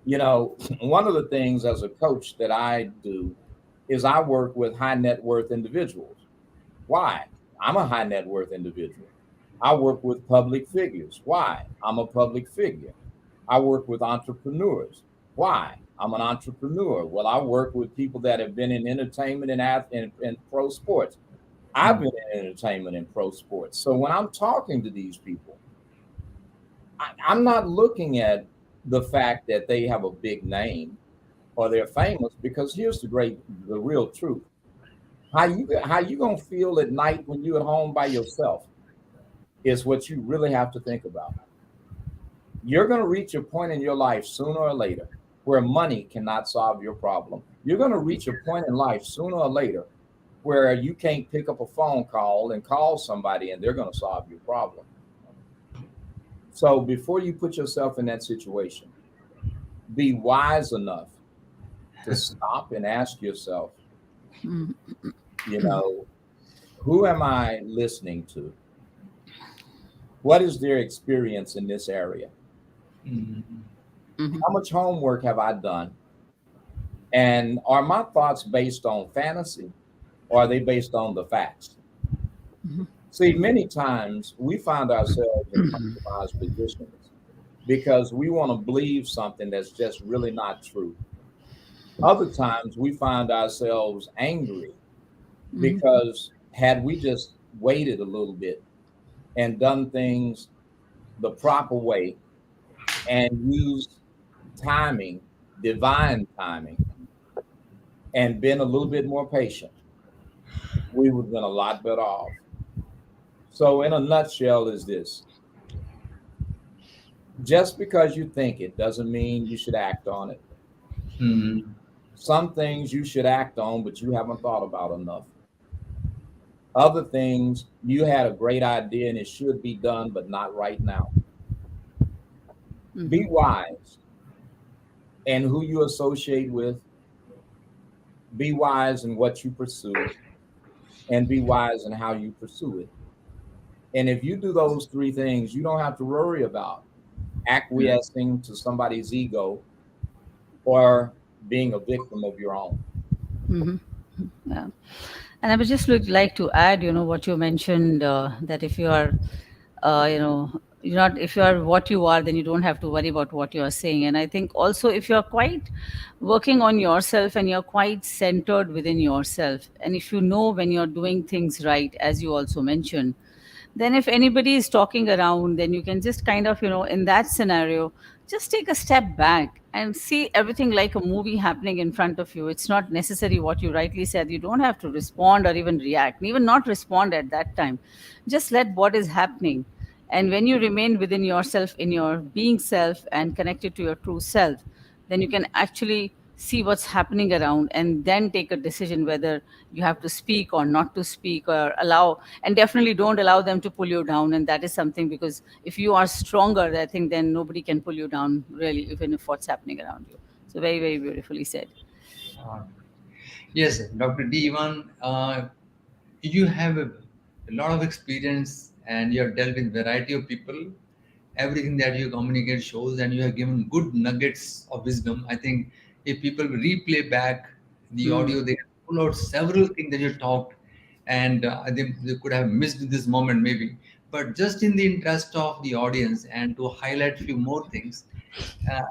You know, one of the things as a coach that I do is I work with high net worth individuals. Why? I'm a high net worth individual. I work with public figures. Why? I'm a public figure. I work with entrepreneurs. Why? I'm an entrepreneur. Well, I work with people that have been in entertainment and pro sports. I've been in entertainment and pro sports. So when I'm talking to these people, I'm not looking at the fact that they have a big name or they're famous, because here's the real truth. How you gonna feel at night when you're at home by yourself is what you really have to think about. You're gonna reach a point in your life sooner or later where money cannot solve your problem. You're gonna reach a point in life sooner or later where you can't pick up a phone call and call somebody and they're gonna solve your problem. So before you put yourself in that situation, be wise enough to stop and ask yourself, you know, who am I listening to? What is their experience in this area? How much homework have I done? And are my thoughts based on fantasy or are they based on the facts? See, many times we find ourselves in compromised positions because we want to believe something that's just really not true. Other times we find ourselves angry because had we just waited a little bit and done things the proper way and used timing, divine timing, and been a little bit more patient, we would have been a lot better off. So in a nutshell is this: just because you think it doesn't mean you should act on it. Some things you should act on, but you haven't thought about enough. Other things, you had a great idea and it should be done, but not right now. Be wise in who you associate with. Be wise in what you pursue, and be wise in how you pursue it. And if you do those 3 things, you don't have to worry about acquiescing to somebody's ego or being a victim of your own. Yeah. And I would just like to add, what you mentioned, that if you are, you're not, if you are what you are, then you don't have to worry about what you are saying. And I think also, if you're quite working on yourself and you're quite centered within yourself, and if you know when you're doing things right, as you also mentioned, then if anybody is talking around, then you can just kind of, in that scenario, just take a step back and see everything like a movie happening in front of you. It's not necessary, what you rightly said, you don't have to respond or even react, even not respond at that time. Just let what is happening. And when you remain within yourself, in your being self, and connected to your true self, then you can actually see what's happening around, and then take a decision whether you have to speak or not to speak, or allow. And definitely don't allow them to pull you down. And that is something, because if you are stronger, I think then nobody can pull you down, really, even if what's happening around you. So very, very beautifully said. Uh, yes, Dr. D. Ivan, you have a lot of experience and you have dealt with variety of people. Everything that you communicate shows, and you have given good nuggets of wisdom. I think if people replay back the Hmm. audio, they can pull out several things that you talked, and they could have missed this moment maybe. But just in the interest of the audience and to highlight few more things,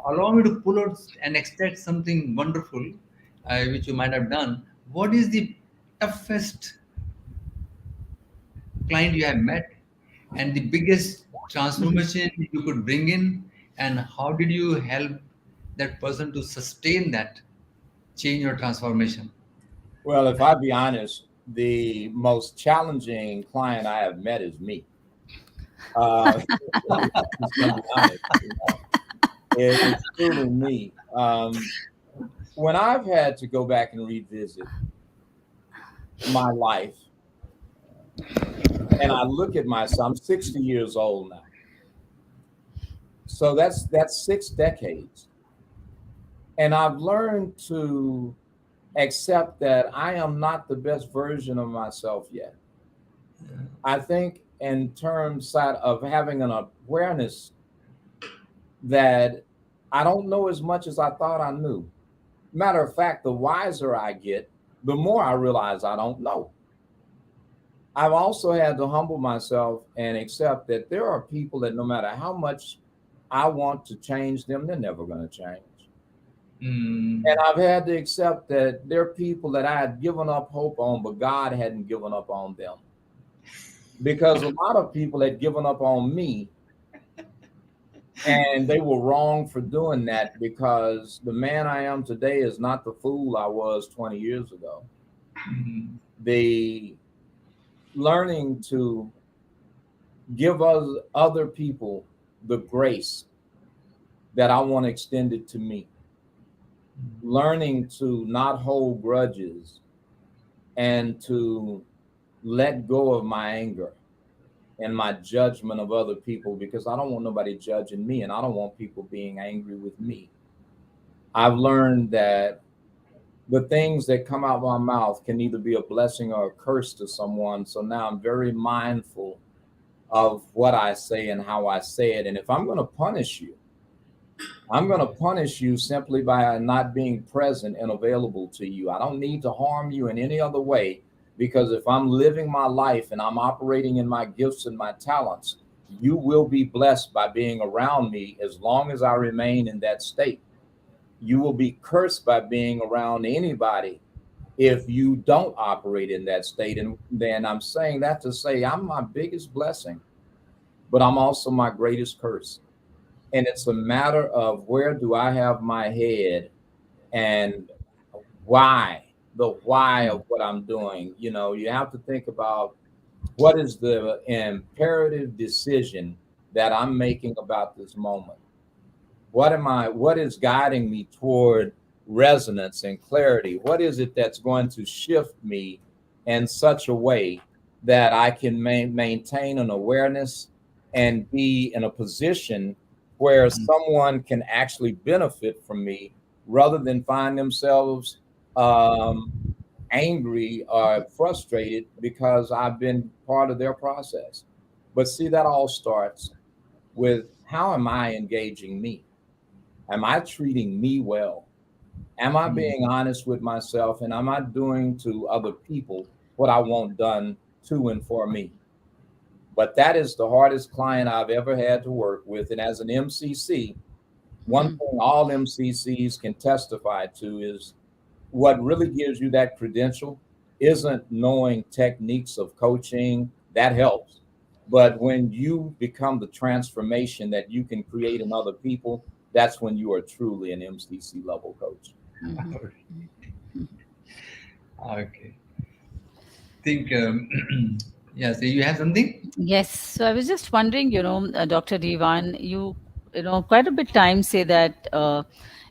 allow me to pull out and extract something wonderful, which you might have done. What is the toughest client you have met and the biggest transformation you could bring in, and how did you help that person to sustain that change or transformation? Well, if I be honest, the most challenging client I have met is me. Uh, just gonna be honest, it's truly me. When I've had to go back and revisit my life, and I look at myself, I'm 60 years old now. So that's 6 decades. And I've learned to accept that I am not the best version of myself yet. I think in terms of having an awareness that I don't know as much as I thought I knew. Matter of fact, the wiser I get, the more I realize I don't know. I've also had to humble myself and accept that there are people that no matter how much I want to change them, they're never going to change. Mm, And I've had to accept that there are people that I had given up hope on, but God hadn't given up on them. Because a lot of people had given up on me, and they were wrong for doing that, because the man I am today is not the fool I was 20 years ago. mm, The learning to give other people the grace that I want extended to me, learning to not hold grudges and to let go of my anger and my judgment of other people, because I don't want nobody judging me and I don't want people being angry with me. I've learned that the things that come out of my mouth can either be a blessing or a curse to someone. So now I'm very mindful of what I say and how I say it. And if I'm going to punish you, I'm going to punish you simply by not being present and available to you. I don't need to harm you in any other way, because if I'm living my life and I'm operating in my gifts and my talents, you will be blessed by being around me as long as I remain in that state. You will be cursed by being around anybody if you don't operate in that state. And then I'm saying that to say I'm my biggest blessing, but I'm also my greatest curse. And it's a matter of where do I have my head, and why, the why of what I'm doing. You have to think about what is the imperative decision that I'm making about this moment. What is guiding me toward resonance and clarity? What is it that's going to shift me in such a way that I can maintain an awareness and be in a position where mm, someone can actually benefit from me, rather than find themselves um, angry or frustrated because I've been part of their process. But see, that all starts with, how am I engaging me? Am I treating me well? Am I mm, being honest with myself? And am I doing to other people what I want done to and for me? But that is the hardest client I've ever had to work with. And as an MCC, one thing all MCCs can testify to is what really gives you that credential isn't knowing techniques of coaching. That helps. But when you become the transformation that you can create in other people, that's when you are truly an MCC level coach. Okay. Think, yeah, so you have something? Yes. So I was just wondering, Dr. Divan, quite a bit time say that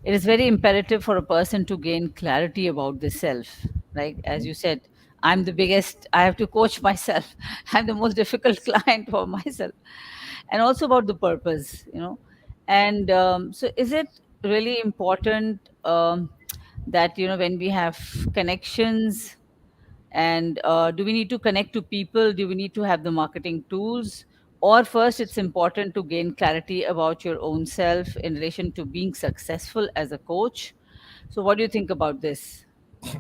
it is very imperative for a person to gain clarity about the self. Like, as you said, I'm the biggest, I have to coach myself. I'm the most difficult client for myself. And also about the purpose. And so is it really important that, when we have connections, and do we need to connect to people? Do we need to have the marketing tools? Or first, it's important to gain clarity about your own self in relation to being successful as a coach. So, what do you think about this?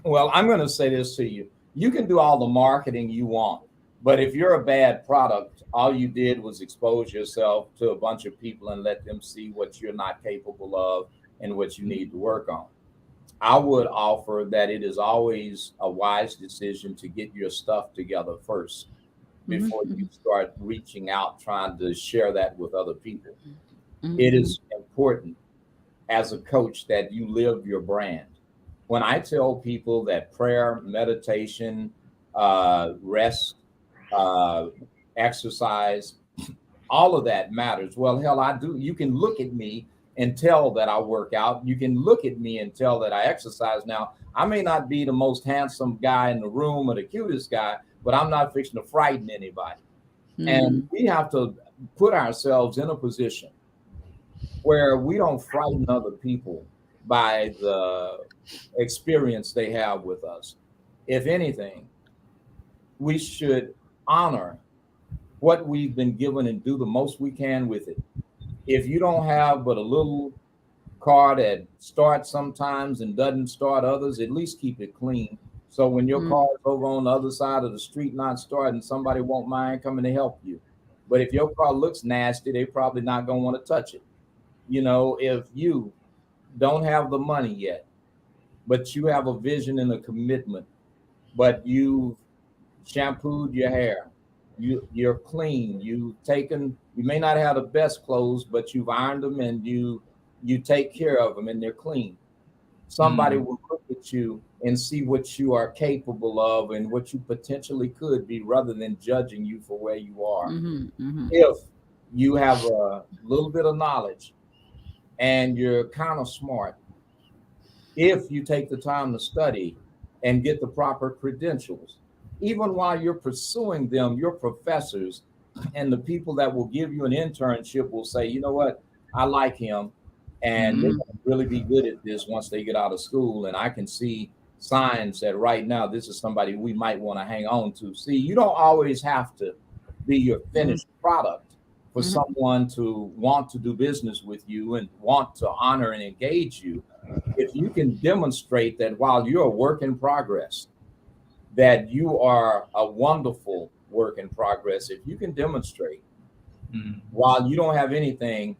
Well, I'm going to say this to you. You can do all the marketing you want, but if you're a bad product, all you did was expose yourself to a bunch of people and let them see what you're not capable of and what you need to work on. I would offer that it is always a wise decision to get your stuff together first before you start reaching out, trying to share that with other people. It is important as a coach that you live your brand. When I tell people that prayer, meditation, rest, exercise, all of that matters. Well, hell, I do. You can look at me and tell that I work out. You can look at me and tell that I exercise. Now, I may not be the most handsome guy in the room or the cutest guy, but I'm not fixing to frighten anybody. And we have to put ourselves in a position where we don't frighten other people by the experience they have with us. If anything, we should honor what we've been given and do the most we can with it. If you don't have but a little car that starts sometimes and doesn't start others, at least keep it clean. So when your car is over on the other side of the street not starting, somebody won't mind coming to help you. But if your car looks nasty, they probably not going to want to touch it. If you don't have the money yet, but you have a vision and a commitment, but you've shampooed your hair, you're clean, you may not have the best clothes, but you've ironed them and you take care of them and they're clean. Somebody will look at you and see what you are capable of and what you potentially could be, rather than judging you for where you are. If you have a little bit of knowledge and you're kind of smart, if you take the time to study and get the proper credentials, even while you're pursuing them, your professors and the people that will give you an internship will say, you know what, I like him, and they're going to really be good at this once they get out of school. And I can see signs that right now this is somebody we might want to hang on to. See, you don't always have to be your finished product for someone to want to do business with you and want to honor and engage you. If you can demonstrate that while you're a work in progress, that you are a wonderful work in progress, if you can demonstrate while you don't have anything,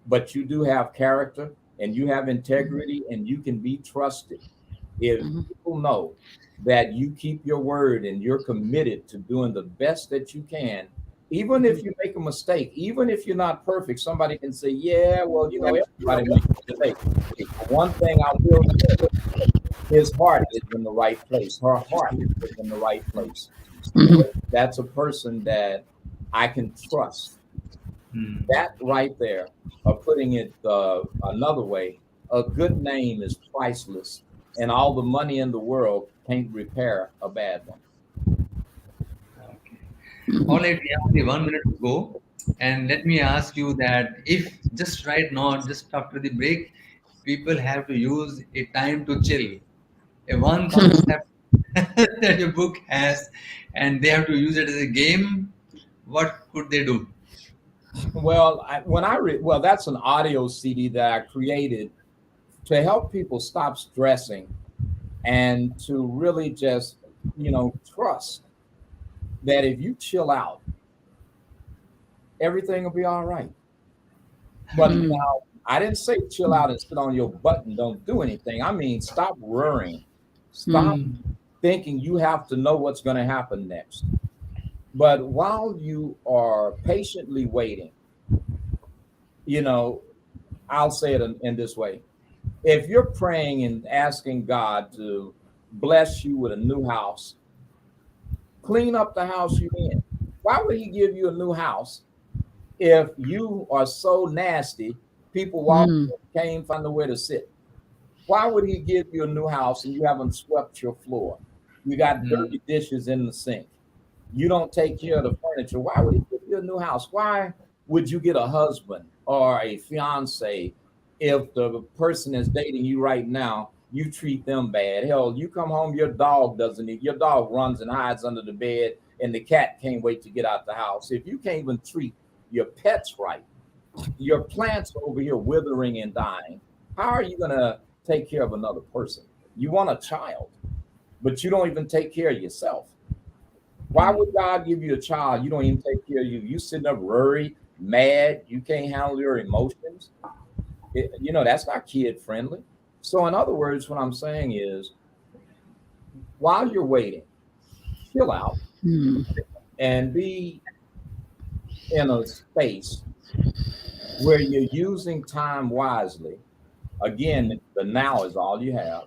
but you do have character and you have integrity and you can be trusted, if people know that you keep your word and you're committed to doing the best that you can, even if you make a mistake, even if you're not perfect, somebody can say, yeah, well, everybody makes mistakes. One thing I will say, his heart is in the right place. Her heart is in the right place. That's a person that I can trust. That right there, or putting it another way, a good name is priceless, and all the money in the world can't repair a bad one. All right, we have only 1 minute to go. And let me ask you that if just right now, just after the break, people have to use a time to chill, a one concept that your book has, and they have to use it as a game, what could they do? Well, that's an audio CD that I created to help people stop stressing and to really just, trust that if you chill out everything will be all right. But now, I didn't say chill out and sit on your butt and don't do anything. I mean, stop worrying. Stop thinking you have to know what's going to happen next. But while you are patiently waiting, you know, I'll say it in this way. If you're praying and asking God to bless you with a new house, clean up the house you're in. Why would he give you a new house if you are so nasty, people walk can't even find nowhere to sit? Why would he give you a new house and you haven't swept your floor? You got dirty dishes in the sink. You don't take care of the furniture. Why would he give you a new house? Why would you get a husband or a fiance if the person is dating you right now, you treat them bad? Hell, you come home, your dog doesn't eat. Your dog runs and hides under the bed, and the cat can't wait to get out the house. If you can't even treat your pets right, your plants are over here withering and dying, how are you going to take care of another person? You want a child, but you don't even take care of yourself. Why would God give you a child? You don't even take care of you. You sitting up worried, mad. You can't handle your emotions. That's not kid friendly. So in other words, what I'm saying is, while you're waiting, chill out and be in a space where you're using time wisely. Again, the now is all you have.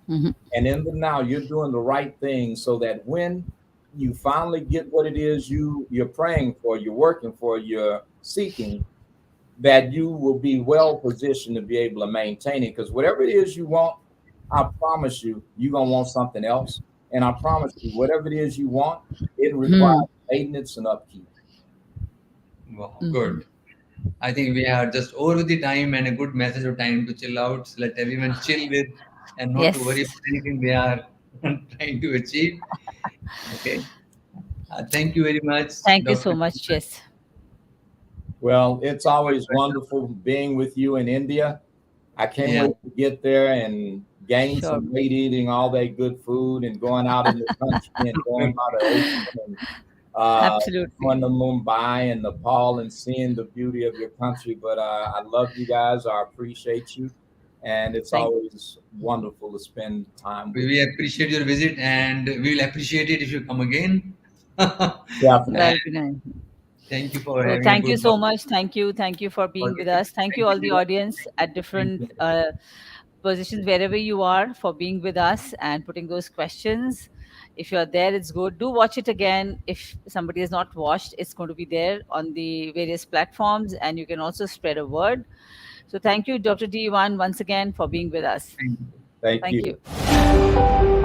And in the now, you're doing the right thing so that when you finally get what it is you're praying for, you're working for, you're seeking, that you will be well positioned to be able to maintain it. Because whatever it is you want, I promise you, you're going to want something else. And I promise you, whatever it is you want, it requires maintenance and upkeep. Wow, good. I think we are just over the time, and a good message of time to chill out. So let everyone chill with and not to worry about anything they are trying to achieve. Okay. Thank you very much, Thank you so Dr. much. Yes. Well, it's always wonderful being with you in India. I can't wait to get there and gain some weight eating all that good food and going out in the country and going by the ocean and Absolutely. going to Mumbai and Nepal and seeing the beauty of your country. But I love you guys. I appreciate you. And it's always wonderful to spend time with you. We appreciate your visit, and we will appreciate it if you come again. Definitely. Thank you for having thank a you good so much. Thank you for being with us. Thank you all the audience at different positions, wherever you are, for being with us and putting those questions. If you're there, it's good. Do watch it again. If somebody has not watched, it's going to be there on the various platforms, and you can also spread a word. So thank you, Dr. D1, once again for being with us. Thank you. You.